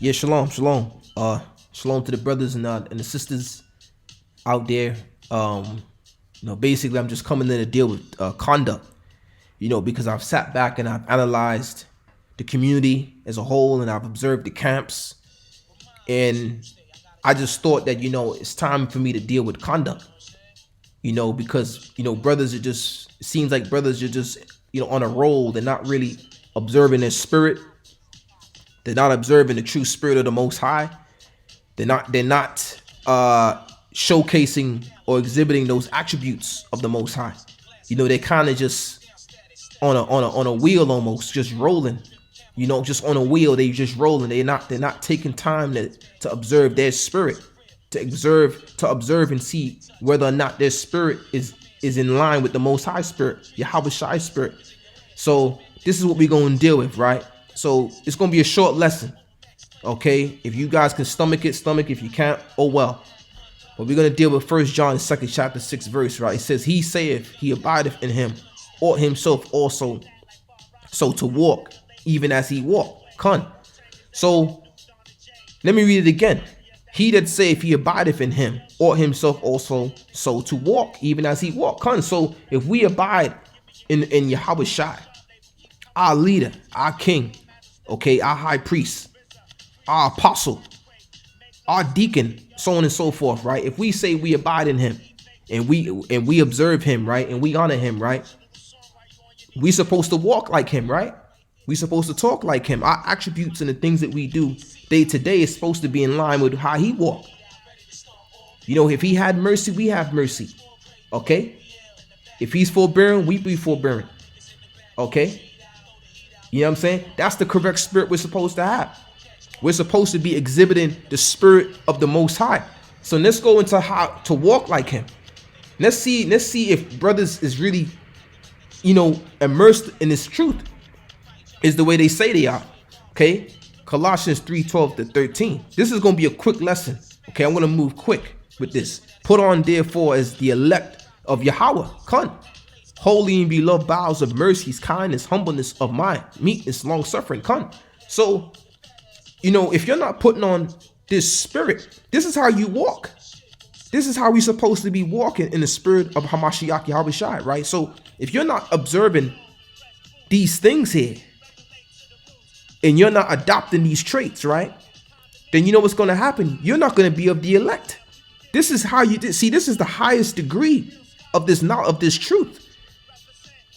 Yeah, shalom, shalom. Shalom to the brothers and the sisters out there. Basically, I'm just coming in to deal with conduct. Because I've sat back and I've analyzed the community as a whole, and I've observed the camps, and I just thought that it's time for me to deal with conduct. Because brothers are just, it seems like brothers are just on a roll. They're not really observing their spirit. They're not observing the true spirit of the Most High. They're not showcasing or exhibiting those attributes of the Most High. They're kind of just on a wheel, almost just rolling. Just on a wheel, they just rolling. They're not taking time to observe their spirit, to observe and see whether or not their spirit is in line with the Most High spirit, Yahweh Shai's spirit. So this is what we're going to deal with, right? So it's going to be a short lesson, okay? If you guys can stomach it, stomach. If you can't, oh well. But we're going to deal with 1 John 2nd chapter 6 verse, right? It says, he saith he abideth in him, ought himself also so to walk, even as he walked. Con. So let me read it again. He that saith he abideth in him, ought himself also so to walk, even as he walked. Con. So if we abide in Yahweh Shai, our leader, our king, okay, our high priest, our apostle, our deacon, so on and so forth, right? If we say we abide in him and we observe him, right, and we honor him, right, we supposed to walk like him, right? We supposed to talk like him. Our attributes and the things that we do day to day is supposed to be in line with how he walked. If he had mercy, we have mercy, okay? If he's forbearing, we be forbearing, okay? You know what I'm saying? That's the correct spirit we're supposed to have. We're supposed to be exhibiting the spirit of the Most High. So let's go into how to walk like him. Let's see if brothers is really, immersed in this truth, is the way they say they are. Okay? Colossians 3:12-13. This is going to be a quick lesson. Okay, I'm going to move quick with this. Put on therefore as the elect of Yahweh. Come. Holy and beloved bowels of mercies, kindness, humbleness of mind, meekness, long suffering. Come. So, if you're not putting on this spirit, this is how you walk. This is how we're supposed to be walking in the spirit of Hamashiach Yahweh Shai, right? So if you're not observing these things here, and you're not adopting these traits, right, then you know what's going to happen. You're not going to be of the elect. This is how you see. This is the highest degree of this truth.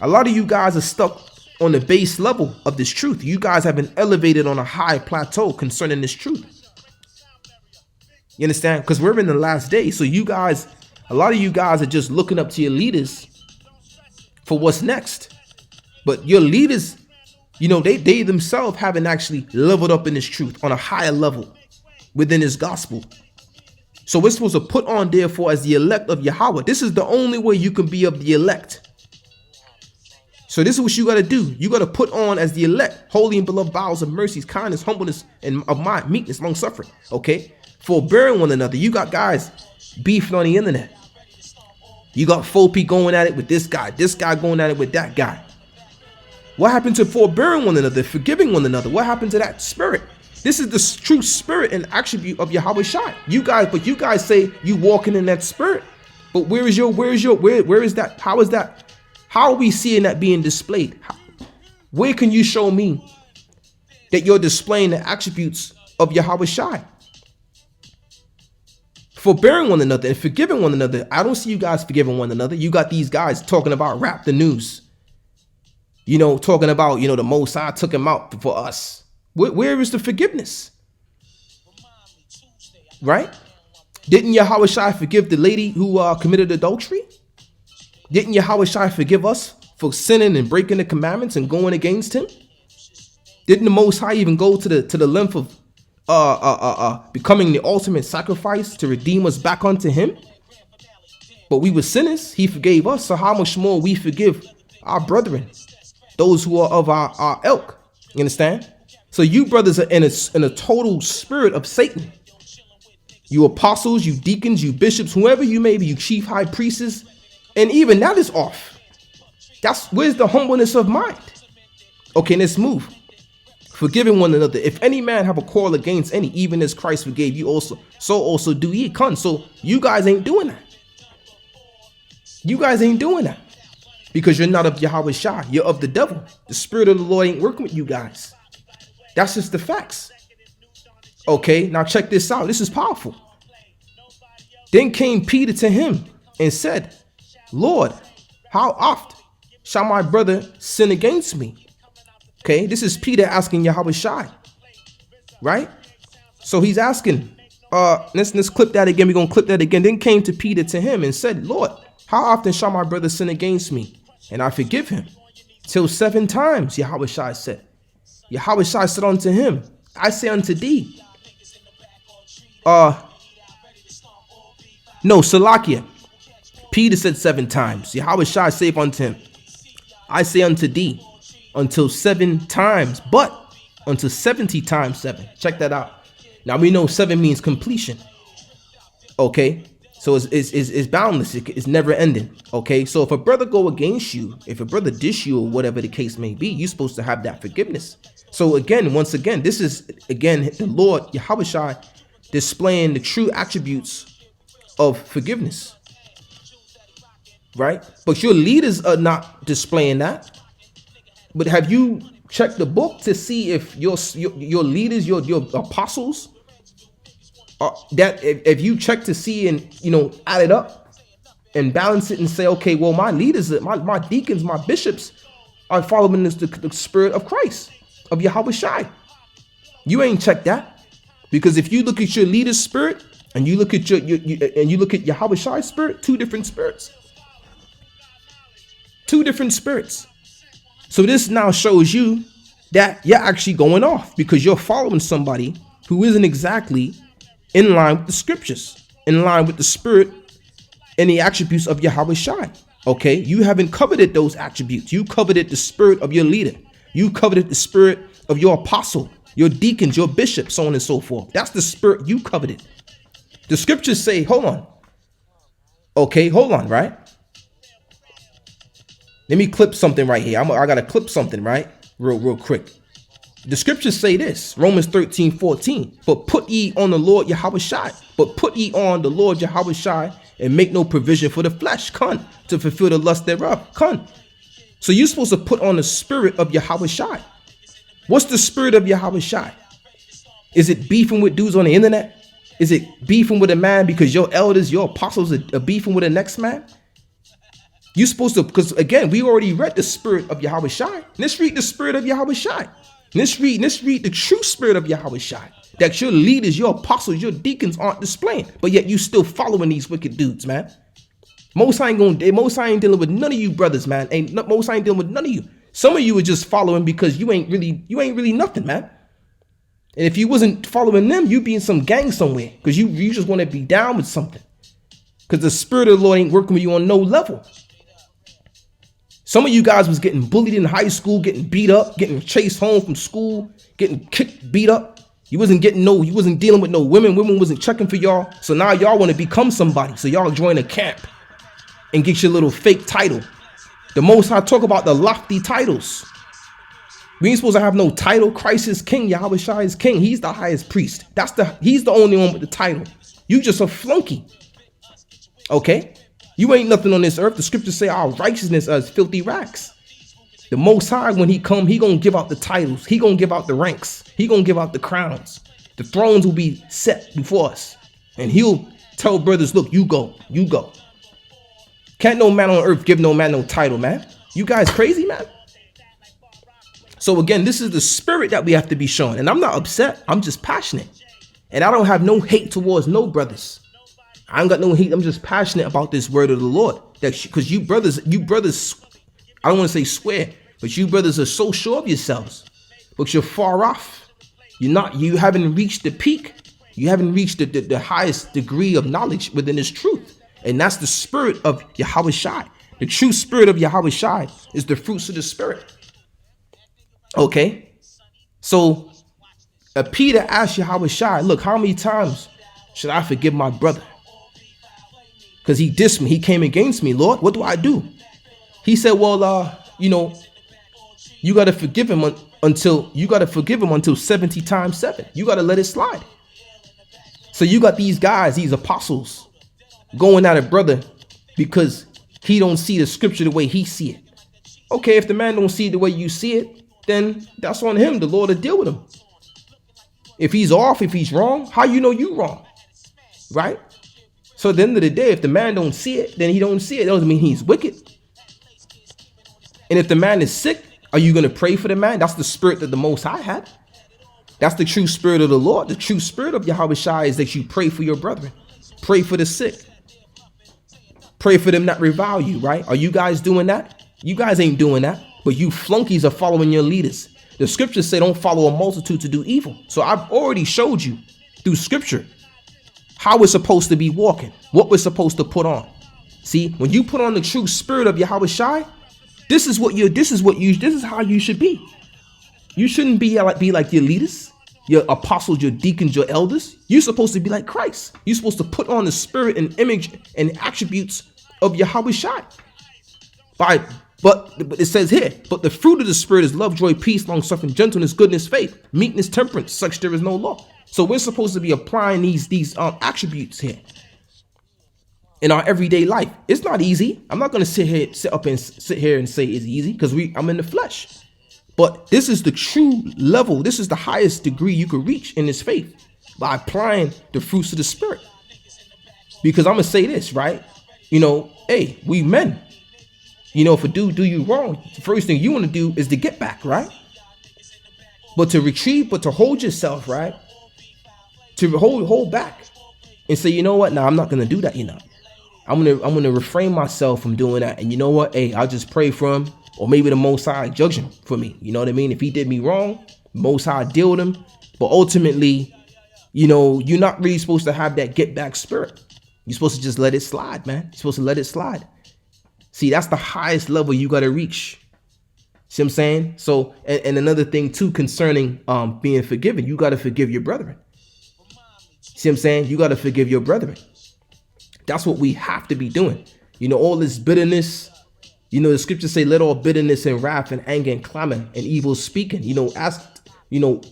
A lot of you guys are stuck on the base level of this truth. You guys have been elevated on a high plateau concerning this truth. You understand? Because we're in the last days. So a lot of you guys are just looking up to your leaders for what's next. But your leaders, they themselves haven't actually leveled up in this truth on a higher level within this gospel. So we're supposed to put on therefore as the elect of Yahweh. This is the only way you can be of the elect. So this is what you got to do. You got to put on as the elect, holy and beloved bowels of mercies, kindness, humbleness, and of mind, meekness, long suffering. Okay, forbearing one another. You got guys beefing on the internet. You got folk going at it with this guy going at it with that guy. What happened to forbearing one another, forgiving one another? What happened to that spirit? This is the true spirit and attribute of Yahweh Shai. You guys say you walking in that spirit, but where is that? How is that? How are we seeing that being displayed? Where can you show me that you're displaying the attributes of Yahweh Shai? Forbearing one another and forgiving one another. I don't see you guys forgiving one another. You got these guys talking about rap the news. Talking about, the Most High took him out for us. Where is the forgiveness? Right? Didn't Yahweh Shai forgive the lady who committed adultery? Didn't Yahweh Shai forgive us for sinning and breaking the commandments and going against him? Didn't the Most High even go to the length of becoming the ultimate sacrifice to redeem us back unto him? But we were sinners. He forgave us. So how much more we forgive our brethren, those who are of our ilk? You understand? So you brothers are in a total spirit of Satan. You apostles, you deacons, you bishops, whoever you may be, you chief high priests, and even that is off. Where's the humbleness of mind? Okay, let's move. forgiving one another. If any man have a quarrel against any, even as Christ forgave you also, so also do ye. Come. So you guys ain't doing that. You guys ain't doing that. Because you're not of Yahweh Shai. You're of the devil. The spirit of the Lord ain't working with you guys. That's just the facts. Okay, now check this out. This is powerful. Then came Peter to him and said, Lord, how oft shall my brother sin against me? Okay, this is Peter asking Yahweh Shai. Right? So he's asking, let's clip that again. We're going to clip that again. Then came to Peter to him and said, Lord, how often shall my brother sin against me? And I forgive him. Till 7 times, Yahweh Shai said. Yahweh Shai said unto him, I say unto thee, Salakia. Peter said 7 times. Yahweh Shai saith unto him, I say unto thee, until 7 times, but until 70 times 7. Check that out. Now we know 7 means completion. Okay. So it's boundless. It's never ending. Okay. So if a brother go against you, if a brother dish you or whatever the case may be, you're supposed to have that forgiveness. So again, once again, this is again the Lord Yahweh Shai displaying the true attributes of forgiveness. Right? But your leaders are not displaying that. But have you checked the book to see if your leaders, your apostles, that if you check to see and add it up and balance it and say, okay, well, my leaders, my deacons, my bishops are following the spirit of Christ, of Yahweh Shai. You ain't checked that, because if you look at your leader's spirit and you look at you look at Yahweh Shai's spirit, 2 different spirits. 2 different spirits. So this now shows you that you're actually going off, because you're following somebody who isn't exactly in line with the scriptures, in line with the spirit and the attributes of Yahweh Shai. Okay, you haven't coveted those attributes. You coveted the spirit of your leader. You coveted the spirit of your apostle, your deacons, your bishops, so on and so forth. That's the spirit you coveted. The scriptures say, hold on. Okay, hold on, right? Let me clip something right here. I got to clip something, right? Real quick. The scriptures say this, Romans 13:14. But put ye on the Lord Yahweh Shai. But put ye on the Lord Yahweh Shai, and make no provision for the flesh, to fulfill the lust thereof, So you're supposed to put on the spirit of Yahweh Shai. What's the spirit of Yahweh Shai? Is it beefing with dudes on the internet? Is it beefing with a man because your elders, your apostles are beefing with the next man? You're supposed to, because again, we already read the spirit of Yahweh Shai. Let's read the spirit of Yahweh Shai. Let's read the true spirit of Yahweh Shai that your leaders, your apostles, your deacons aren't displaying, but yet you still following these wicked dudes, man. Most High ain't dealing with none of you brothers, man. Most High ain't dealing with none of you. Some of you are just following because you ain't really nothing, man. And if you wasn't following them, you'd be in some gang somewhere, because you just want to be down with something, because the spirit of the Lord ain't working with you on no level. Some of you guys was getting bullied in high school, getting beat up, getting chased home from school, getting kicked, beat up. You wasn't dealing with no women. Women wasn't checking for y'all. So now y'all want to become somebody. So y'all join a camp and get your little fake title. The Most High talk about the lofty titles. We ain't supposed to have no title. Christ is king. Yahweh Shai is king. He's the highest priest. He's the only one with the title. You just a flunky. Okay? You ain't nothing on this earth. The scriptures say our righteousness is filthy rags. The Most High, when he come, he gonna give out the titles. He gonna give out the ranks. He gonna give out the crowns. The thrones will be set before us. And he'll tell brothers, look, you go. Can't no man on earth give no man no title, man. You guys crazy, man? So again, this is the spirit that we have to be showing. And I'm not upset. I'm just passionate. And I don't have no hate towards no brothers. I ain't got no hate. I'm just passionate about this word of the Lord. Because you brothers, I don't want to say swear, but you brothers are so sure of yourselves. But you're far off. You haven't reached the peak. You haven't reached the highest degree of knowledge within this truth. And that's the spirit of Yahweh Shai. The true spirit of Yahweh Shai is the fruits of the spirit. Okay? So Peter asked Yahweh Shai, look, how many times should I forgive my brother? Because he dissed me. He came against me. Lord, what do I do? He said, well, you got to forgive him until you got to forgive them until 70 times 7. You got to let it slide. So you got these guys, these apostles, going at a brother because he don't see the scripture the way he see it. Okay, if the man don't see it the way you see it, then that's on him. The Lord will deal with him. If he's off, if he's wrong, how you know you wrong? Right? So at the end of the day, if the man don't see it, then he don't see it. That doesn't mean he's wicked. And if the man is sick, are you going to pray for the man? That's the spirit that the Most High had. That's the true spirit of the Lord. The true spirit of Yahweh Shai is that you pray for your brethren. Pray for the sick. Pray for them not revile you, right? Are you guys doing that? You guys ain't doing that. But you flunkies are following your leaders. The scriptures say don't follow a multitude to do evil. So I've already showed you through scripture how we're supposed to be walking, what we're supposed to put on. See, when you put on the true spirit of Yahweh Shai, this is how you should be. You shouldn't be like your leaders, your apostles, your deacons, your elders. You're supposed to be like Christ. You're supposed to put on the spirit and image and attributes of Yahweh Shai. But it says here, but the fruit of the spirit is love, joy, peace, long suffering, gentleness, goodness, faith, meekness, temperance. Such there is no law. So we're supposed to be applying these attributes here in our everyday life. It's not easy. I'm not going to sit here and say it's easy because I'm in the flesh. But this is the true level. This is the highest degree you could reach in this faith by applying the fruits of the spirit. Because I'm going to say this, right? Hey, we men. If a dude do you wrong, the first thing you want to do is to get back, right? But to retrieve, but to hold yourself, right? To hold back and say, you know what? Now I'm not gonna do that. I'm gonna refrain myself from doing that. And you know what? Hey, I'll just pray for him, or maybe the Most High judge him for me. You know what I mean? If he did me wrong, Most High deal with him. But ultimately, you're not really supposed to have that get back spirit. You're supposed to just let it slide, man. You're supposed to let it slide. See, that's the highest level you got to reach. See what I'm saying? So, and another thing too concerning being forgiven, you got to forgive your brethren. See what I'm saying? You got to forgive your brethren. That's what we have to be doing. All this bitterness, the scriptures say, let all bitterness and wrath and anger and clamor and evil speaking,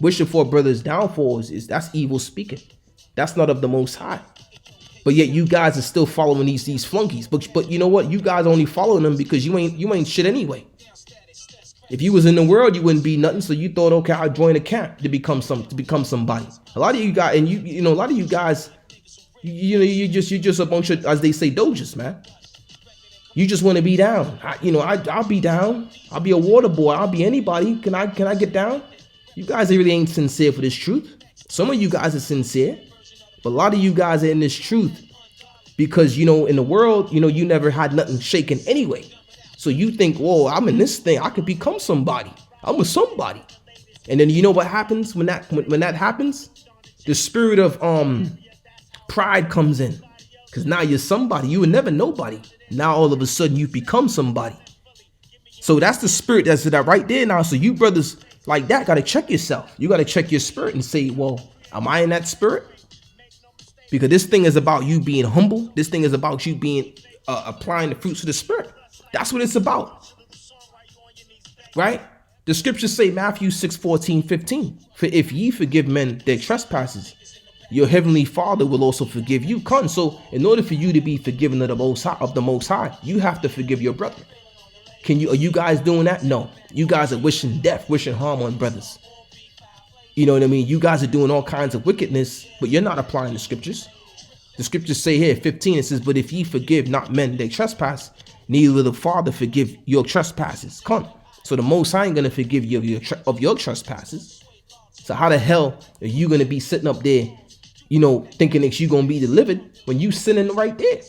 wishing for a brother's downfall that's evil speaking. That's not of the Most High. But yet you guys are still following these flunkies. But you know what? You guys only following them because you ain't shit anyway. If you was in the world, you wouldn't be nothing. So you thought, okay, I'll join a camp to become somebody. A lot of you guys, and a lot of you guys, you're just a bunch of, as they say, doges, man. You just want to be down. I'll be down. I'll be a water boy. I'll be anybody. Can I get down? You guys really ain't sincere for this truth. Some of you guys are sincere. But a lot of you guys are in this truth because, in the world, you never had nothing shaken anyway. So you think, whoa, I'm in this thing. I could become somebody. I'm a somebody. And then you know what happens when that happens? The spirit of pride comes in because now you're somebody. You were never nobody. Now all of a sudden you become somebody. So that's the spirit that's that right there now. So you brothers like that got to check yourself. You got to check your spirit and say, well, am I in that spirit? Because this thing is about you being humble. This thing is about you being applying the fruits of the spirit. That's what it's about. Right? The scriptures say, Matthew 6:14-15. For if ye forgive men their trespasses, your heavenly Father will also forgive you. So in order for you to be forgiven of the Most High, you have to forgive your brother. Are you guys doing that? No. You guys are wishing death, wishing harm on brothers. You know what I mean? You guys are doing all kinds of wickedness, but you're not applying the scriptures. The scriptures say here, 15, it says, but if ye forgive not men their trespass, neither will the Father forgive your trespasses. So the Most High ain't going to forgive you of your trespasses. So how the hell are you going to be sitting up there, thinking that you're going to be delivered when you sinning right there?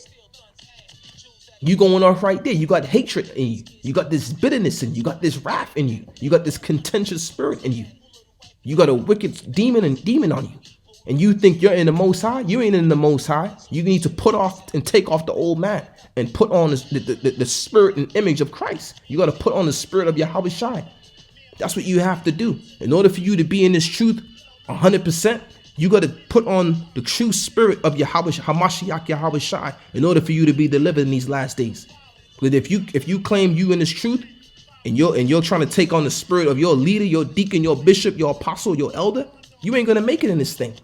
You going off right there. You got hatred in you. You got this bitterness in you. You got this wrath in you. You got this contentious spirit in you. You got a wicked demon on you. And you think you're in the Most High? You ain't in the Most High. You need to put off and take off the old man and put on the spirit and image of Christ. You got to put on the spirit of Yahweh Shai. That's what you have to do. In order for you to be in this truth 100%, you got to put on the true spirit of Yahweh, Hamashiach Yahweh Shai, in order for you to be delivered in these last days. But if you claim you in this truth, and you're trying to take on the spirit of your leader, your deacon, your bishop, your apostle, your elder, you ain't gonna make it in this thing.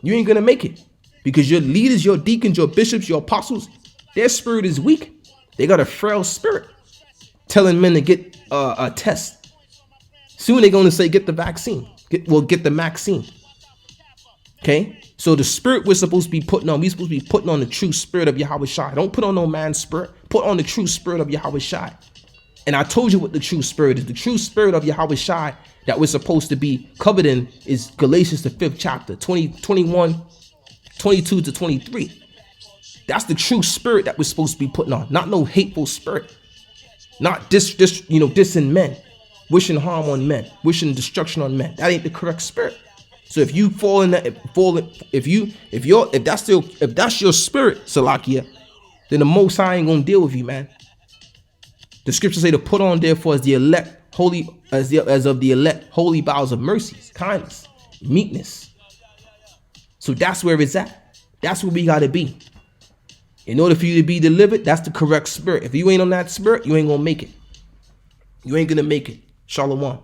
You ain't gonna make it, because your leaders, your deacons, your bishops, your apostles, their spirit is weak. They got a frail spirit, telling men to get a test. Soon they're gonna say get the vaccine. Get the vaccine. Okay, so the spirit we're supposed to be putting on, we're supposed to be putting on the true spirit of Yahweh Shai. Don't put on no man's spirit. Put on the true spirit of Yahweh Shai. And I told you what the true spirit is. The true spirit of Yahweh Shai that we're supposed to be covered in is Galatians, the 5th chapter, 21, 22 to 23. That's the true spirit that we're supposed to be putting on. Not no hateful spirit. Not dissing men, wishing harm on men, wishing destruction on men. That ain't the correct spirit. So if you fall in that, if that's your spirit, Salakia, then the Most High ain't gonna deal with you, man. The scriptures say to put on, therefore, as the elect, holy, as of the elect, holy bowels of mercies, kindness, meekness. So that's where it's at. That's where we gotta be. In order for you to be delivered, that's the correct spirit. If you ain't on that spirit, you ain't gonna make it. You ain't gonna make it. Shalom.